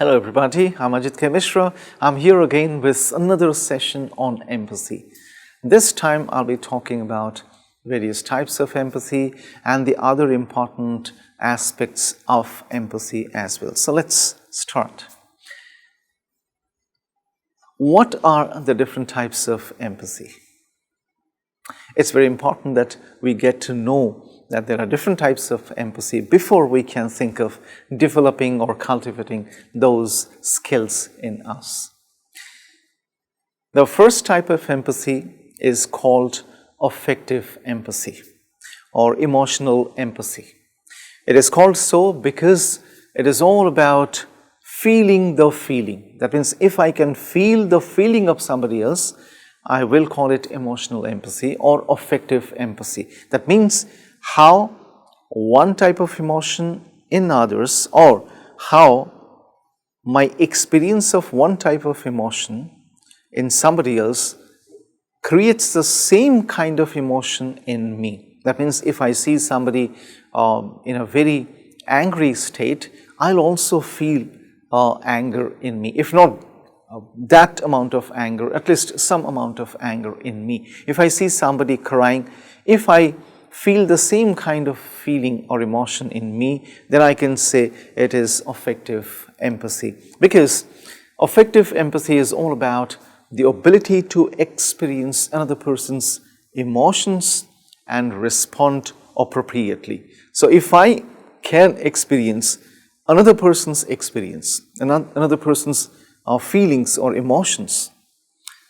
Hello everybody, I'm Ajit K. Mishra. I'm here again with another session on empathy. This time I'll be talking about various types of empathy and the other important aspects of empathy as well. So let's start. What are the different types of empathy? It's very important that we get to know that there are different types of empathy before we can think of developing or cultivating those skills in us. The first type of empathy is called affective empathy or emotional empathy. It is called so because it is all about feeling the feeling. That means if I can feel the feeling of somebody else, I will call it emotional empathy or affective empathy. That means how one type of emotion in others or how my experience of one type of emotion in somebody else creates the same kind of emotion in me. That means if I see somebody in a very angry state, I'll also feel anger in me. If not that amount of anger, at least some amount of anger in me. If I see somebody crying, if I feel the same kind of feeling or emotion in me, then I can say it is affective empathy. Because affective empathy is all about the ability to experience another person's emotions and respond appropriately. So if I can experience another person's experience, another person's feelings or emotions,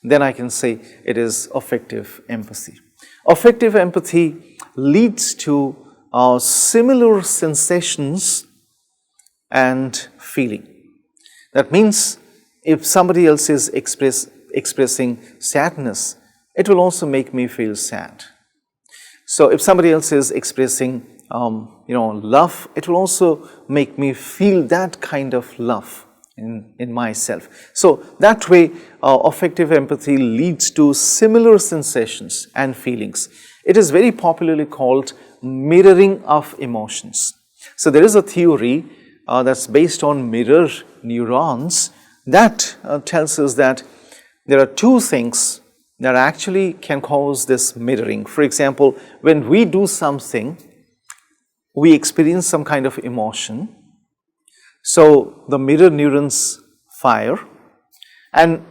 then I can say it is affective empathy. Affective empathy leads to similar sensations and feeling. That means if somebody else is expressing sadness, it will also make me feel sad. So if somebody else is expressing love, it will also make me feel that kind of love in myself. So that way affective empathy leads to similar sensations and feelings. It is very popularly called mirroring of emotions. So there is a theory that's based on mirror neurons that tells us that there are two things that actually can cause this mirroring. For example, when we do something, we experience some kind of emotion. So the mirror neurons fire, and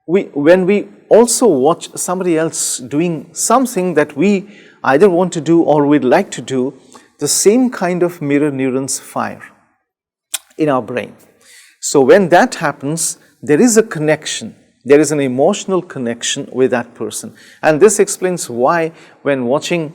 when we also watch somebody else doing something that we either want to do or we'd like to do, the same kind of mirror neurons fire in our brain. So when that happens, there is a connection. There is an emotional connection with that person. And this explains why when watching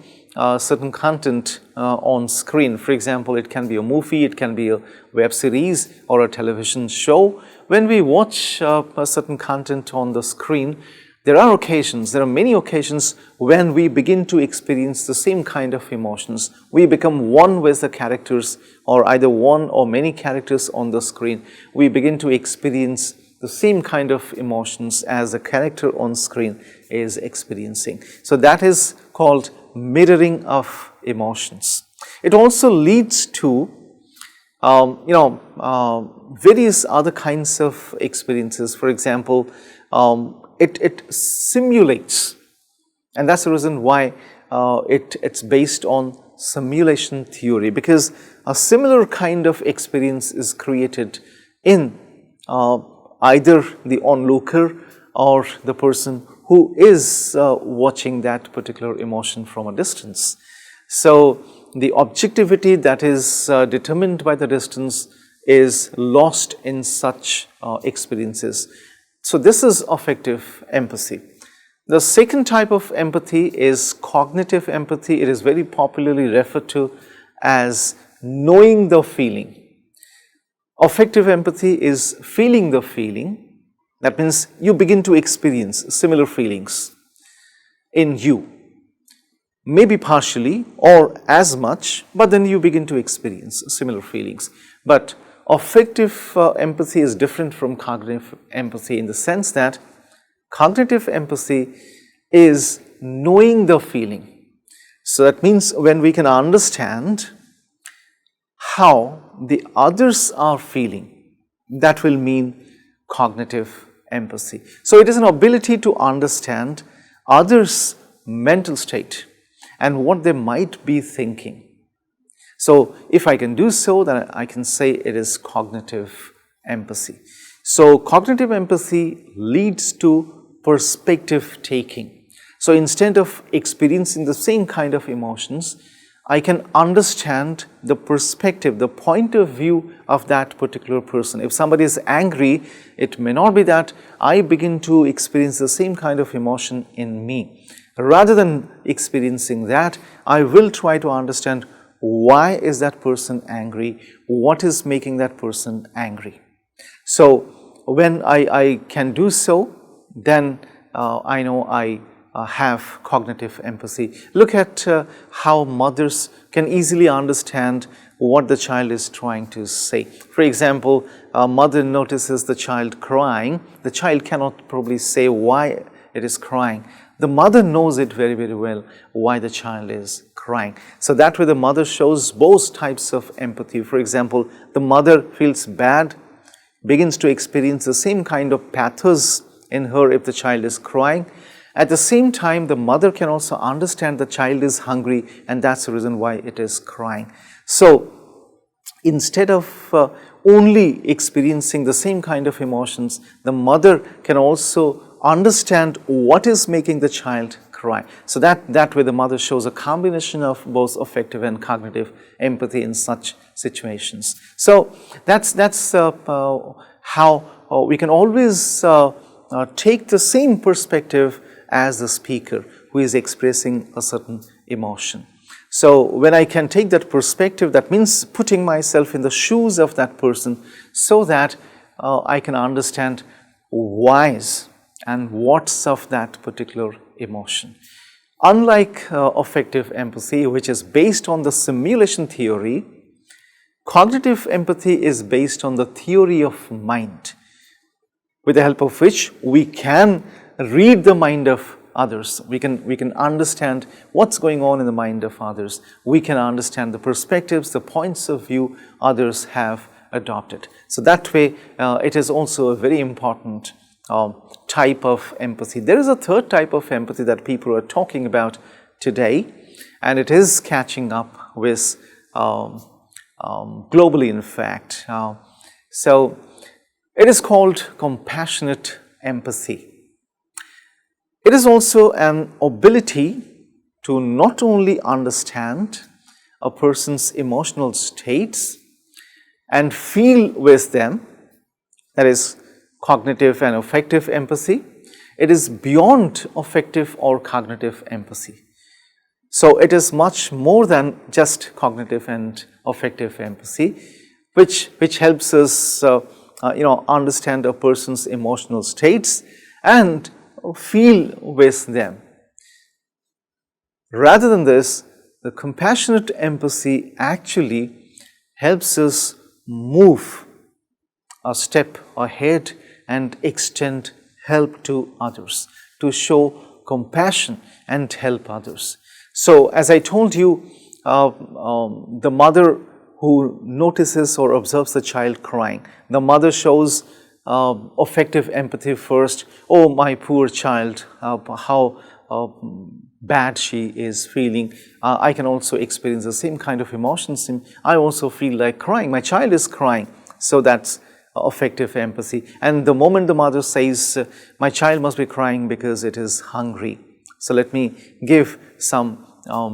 certain content on screen, for example, it can be a movie, it can be a web series or a television show. When we watch a certain content on the screen, there are many occasions when we begin to experience the same kind of emotions. We become one with the characters or either one or many characters on the screen. We begin to experience the same kind of emotions as the character on screen is experiencing. So that is called mirroring of emotions. It also leads to various other kinds of experiences. For example, it simulates, and that's the reason why it's based on simulation theory, because a similar kind of experience is created in either the onlooker or the person who is watching that particular emotion from a distance. So the objectivity that is determined by the distance is lost in such experiences. So this is affective empathy. The second type of empathy is cognitive empathy. It is very popularly referred to as knowing the feeling. Affective empathy is feeling the feeling. That means you begin to experience similar feelings in you, maybe partially or as much, but then you begin to experience similar feelings. But affective empathy is different from cognitive empathy in the sense that cognitive empathy is knowing the feeling. So that means when we can understand how the others are feeling, that will mean cognitive empathy. So it is an ability to understand others' mental state and what they might be thinking. So if I can do so, then I can say it is cognitive empathy. So cognitive empathy leads to perspective taking. So instead of experiencing the same kind of emotions, I can understand the perspective, the point of view of that particular person. If somebody is angry, it may not be that I begin to experience the same kind of emotion in me. Rather than experiencing that, I will try to understand why is that person angry, what is making that person angry. So when I can do so, then I know I have cognitive empathy. Look at how mothers can easily understand what the child is trying to say. For example, a mother notices the child crying. The child cannot probably say why it is crying. The mother knows it very, very well why the child is crying. So that way the mother shows both types of empathy. For example, the mother feels bad, begins to experience the same kind of pathos in her if the child is crying. At the same time, the mother can also understand the child is hungry and that's the reason why it is crying. So instead of only experiencing the same kind of emotions, the mother can also understand what is making the child cry. So that way the mother shows a combination of both affective and cognitive empathy in such situations. So that's how we can always take the same perspective as the speaker who is expressing a certain emotion. So when I can take that perspective, that means putting myself in the shoes of that person so that I can understand whys and what's of that particular emotion. Unlike affective empathy, which is based on the simulation theory, cognitive empathy is based on the theory of mind, with the help of which we can read the mind of others. We can understand what's going on in the mind of others. We can understand the perspectives, the points of view others have adopted. So that way, it is also a very important type of empathy. There is a third type of empathy that people are talking about today, and it is catching up with globally, in fact. So it is called compassionate empathy. It is also an ability to not only understand a person's emotional states and feel with them, that is cognitive and affective empathy. It is beyond affective or cognitive empathy. So it is much more than just cognitive and affective empathy, which helps us understand a person's emotional states and feel with them. Rather than this, the compassionate empathy actually helps us move a step ahead and extend help to others, to show compassion and help others. So as I told you, the mother who notices or observes the child crying, the mother shows affective empathy first. Oh, my poor child, how bad she is feeling. I can also experience the same kind of emotions. I also feel like crying. My child is crying. So that's affective empathy. And the moment the mother says, my child must be crying because it is hungry, so let me give some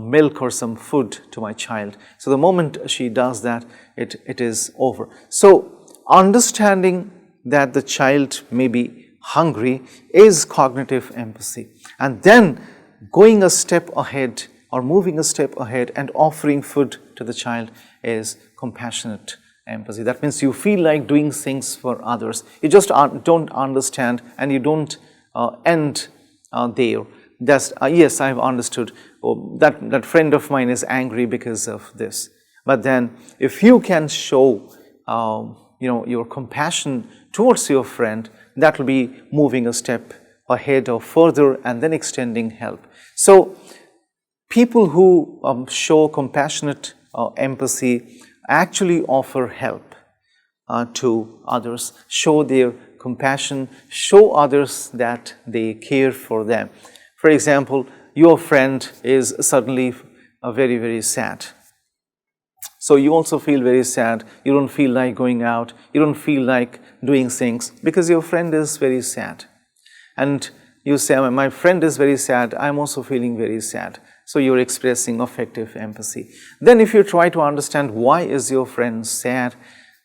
milk or some food to my child. So the moment she does that, it is over. So understanding that the child may be hungry is cognitive empathy. And then going a step ahead or moving a step ahead and offering food to the child is compassionate empathy. That means you feel like doing things for others. You just don't understand, and you don't end there. That's, yes, I've understood. Oh, that friend of mine is angry because of this. But then if you can show your compassion towards your friend, that will be moving a step ahead or further and then extending help. So people who show compassionate empathy actually offer help. to others, show their compassion, show others that they care for them. For example, your friend is suddenly very, very sad. So you also feel very sad. You don't feel like going out. You don't feel like doing things because your friend is very sad. And you say, my friend is very sad. I'm also feeling very sad. So you're expressing affective empathy. Then if you try to understand why is your friend sad,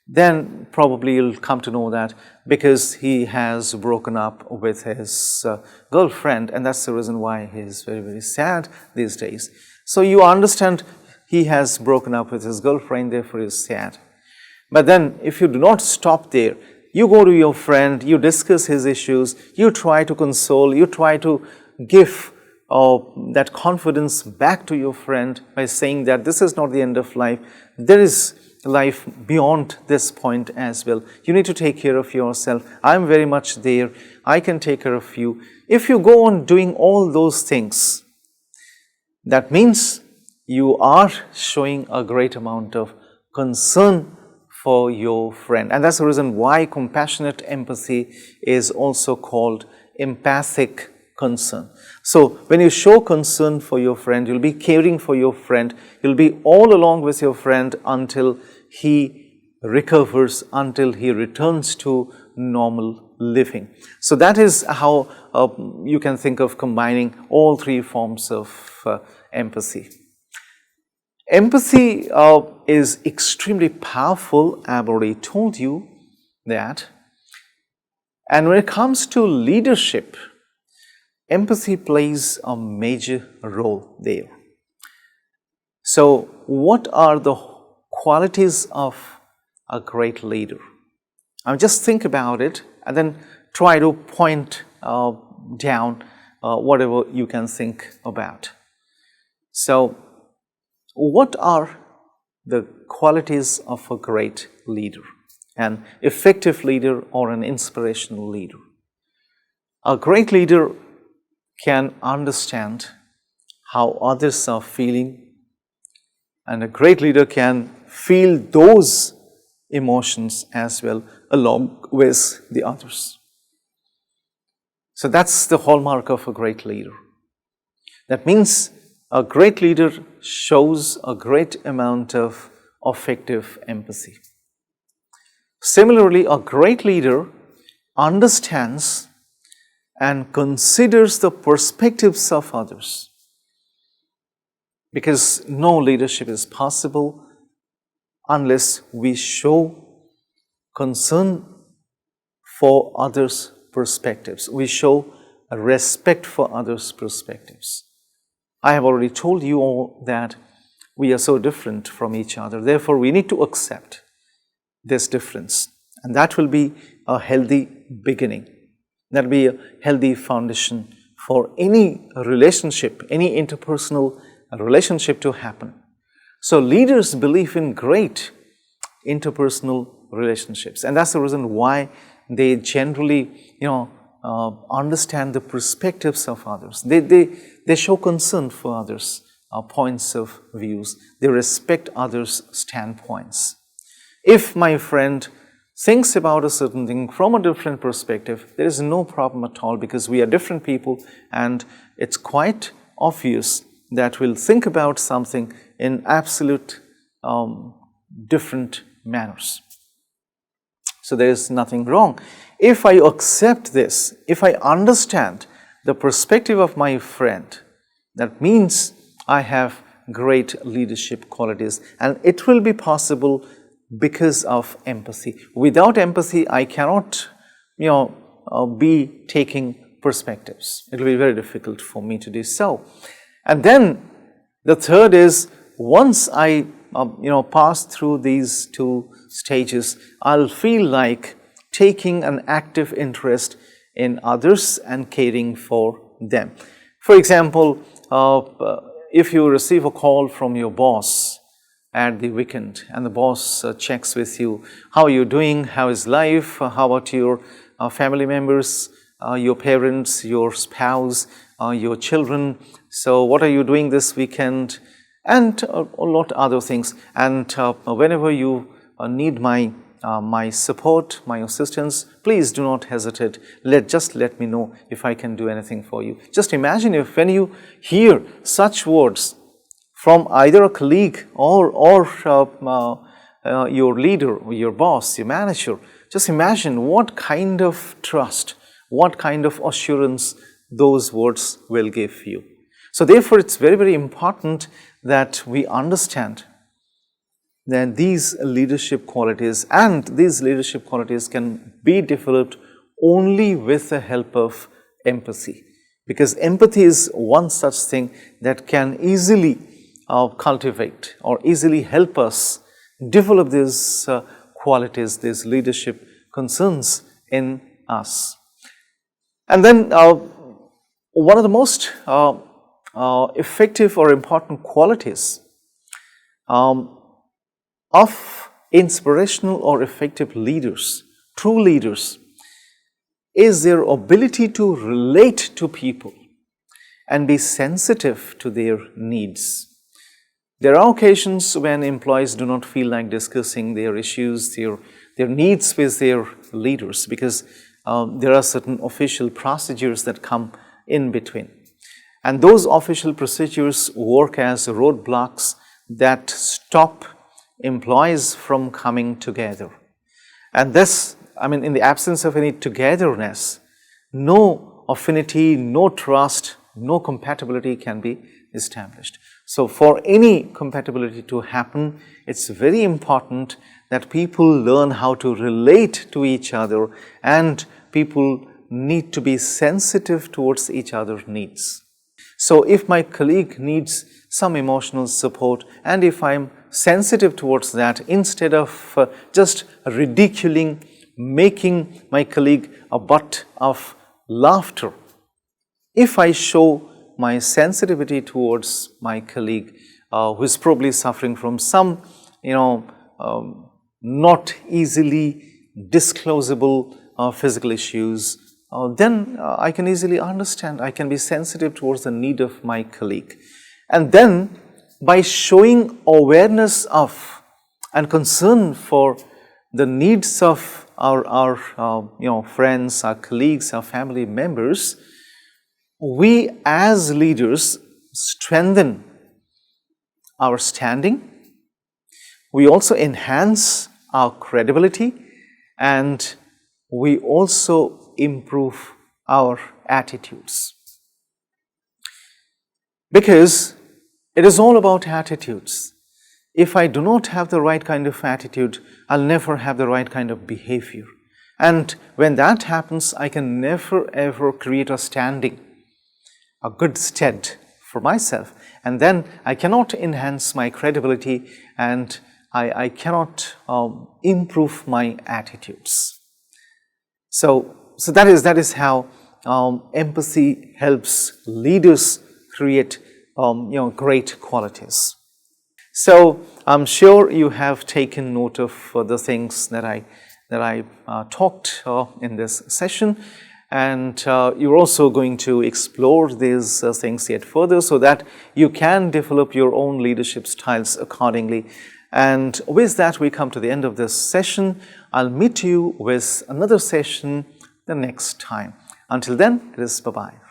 then probably you'll come to know that because he has broken up with his girlfriend, and that's the reason why he's very, very sad these days. So you understand he has broken up with his girlfriend, therefore he's sad. But then if you do not stop there, you go to your friend, you discuss his issues, you try to console, you try to give that confidence back to your friend by saying that this is not the end of life. There is life beyond this point as well. You need to take care of yourself. I'm very much there. I can take care of you. If you go on doing all those things, that means you are showing a great amount of concern for your friend. And that's the reason why compassionate empathy is also called empathic concern. So when you show concern for your friend, you'll be caring for your friend, you'll be all along with your friend until he recovers, until he returns to normal living. So that is how you can think of combining all three forms of empathy. Empathy is extremely powerful. I've already told you that. And when it comes to leadership, empathy plays a major role there. So what are the qualities of a great leader? Just think about it and then try to point down whatever you can think about. So what are the qualities of a great leader, an effective leader or an inspirational leader? A great leader can understand how others are feeling, and a great leader can feel those emotions as well along with the others. So that's the hallmark of a great leader. That means a great leader shows a great amount of affective empathy. Similarly, a great leader understands and considers the perspectives of others, because no leadership is possible unless we show concern for others' perspectives. We show a respect for others' perspectives. I have already told you all that we are so different from each other. Therefore, we need to accept this difference. And that will be a healthy beginning. That will be a healthy foundation for any relationship, any interpersonal relationship to happen. So leaders believe in great interpersonal relationships. And that's the reason why they generally, understand the perspectives of others. They show concern for others' points of views. They respect others' standpoints. If my friend thinks about a certain thing from a different perspective, there is no problem at all, because we are different people and it's quite obvious that we'll think about something in absolute different manners. So there is nothing wrong. If I accept this, if I understand the perspective of my friend, that means I have great leadership qualities, and it will be possible because of empathy. Without empathy, I cannot, be taking perspectives. It will be very difficult for me to do so. And then the third is, once I pass through these two stages, I'll feel like taking an active interest in others and caring for them. For example, if you receive a call from your boss at the weekend, and the boss checks with you, how are you doing, how is life, how about your family members, your parents, your spouse, your children, so what are you doing this weekend, and a lot other things. And whenever you need my my support, my assistance, please do not hesitate. Just let me know if I can do anything for you. Just imagine if when you hear such words from either a colleague or your leader, or your boss, your manager, just imagine what kind of trust, what kind of assurance those words will give you. So therefore, it's very, very important that we understand that these leadership qualities can be developed only with the help of empathy. Because empathy is one such thing that can easily cultivate or easily help us develop these qualities, these leadership concerns in us. And then one of the most effective or important qualities of inspirational or effective leaders, true leaders, is their ability to relate to people and be sensitive to their needs. There are occasions when employees do not feel like discussing their issues, their needs with their leaders, because there are certain official procedures that come in between. And those official procedures work as roadblocks that stop employees from coming together. And this, in the absence of any togetherness, no affinity, no trust, no compatibility can be established. So for any compatibility to happen, it's very important that people learn how to relate to each other, and people need to be sensitive towards each other's needs. So if my colleague needs some emotional support, and if I'm sensitive towards that, instead of just ridiculing, making my colleague a butt of laughter, if I show my sensitivity towards my colleague who is probably suffering from some, not easily disclosable physical issues, then I can easily understand, I can be sensitive towards the need of my colleague. And then by showing awareness of and concern for the needs of our friends, our colleagues, our family members, we as leaders strengthen our standing. We also enhance our credibility, and we also improve our attitudes. Because it is all about attitudes. If I do not have the right kind of attitude, I'll never have the right kind of behavior. And when that happens, I can never ever create a standing, a good stead for myself. And then I cannot enhance my credibility, and I cannot improve my attitudes. So that is how empathy helps leaders create great qualities. So I'm sure you have taken note of the things that I talked in this session, and you're also going to explore these things yet further so that you can develop your own leadership styles accordingly. And with that, we come to the end of this session. I'll meet you with another session the next time. Until then, it is bye-bye.